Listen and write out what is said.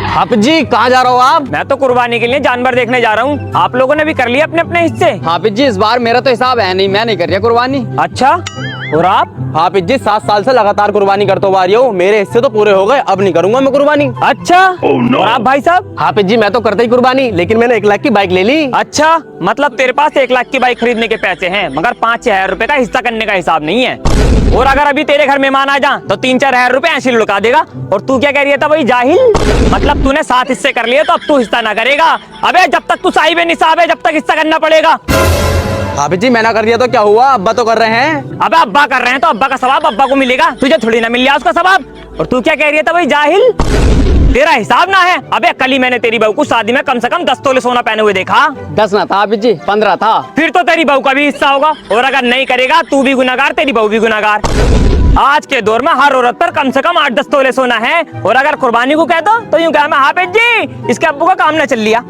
हाफिज जी कहाँ जा रहे हो आप? मैं तो कुर्बानी के लिए जानवर देखने जा रहा हूँ। आप लोगों ने भी कर लिया अपने अपने हिस्से? हाफिज जी इस बार मेरा तो हिसाब है नहीं, मैं नहीं कर रहा कुर्बानी। अच्छा, और आप? हाफिज जी 7 साल से लगातार कुर्बानी करते हुए आ रही हूँ, मेरे हिस्से तो पूरे हो गए, अब नहीं करूंगा मैं कुर्बानी। अच्छा, और आप भाई साहब? हाफिज जी मैं तो करता ही कुर्बानी, लेकिन मैंने 1 लाख की बाइक ले ली। अच्छा, मतलब तेरे पास 1 लाख की बाइक खरीदने के पैसे हैं, मगर 5-6 हजार रुपए का हिस्सा करने का हिसाब नहीं है। और अगर अभी तेरे घर मेहमान आ जा तो 3-4 हजार रुपए ऐसे लुटा देगा। और तू क्या कह रही था भाई, जाहिल? मतलब तूने 7 हिस्से कर लिए तो अब तू हिस्सा ना करेगा? अबे जब तक तू साहिब निसाब है जब तक हिस्सा करना पड़ेगा। हाफिज जी मैंने कर दिया तो क्या हुआ, अब्बा तो कर रहे हैं। अबे अब्बा कर रहे हैं तो अब्बा का सवाब अब्बा को मिलेगा, तुझे थोड़ी ना मिल गया उसका सवाब। और तू क्या कह रही था भाई, जाहिल? तेरा हिसाब ना है? अबे कल ही मैंने तेरी बहू को शादी में कम से कम 10 तोले सोना पहने हुए देखा। 10 ना था हाफिज जी, 15 था। फिर तो तेरी बहू का भी हिस्सा होगा, और अगर नहीं करेगा तू भी गुनाहगार, तेरी बहू भी गुनाहगार। आज के दौर में हर औरत पर कम से कम 8-10 तोले सोना है, और अगर कुर्बानी को कह दो तो यूं कहा मैं, हाफिज जी इसके अब्बू का काम न चल लिया।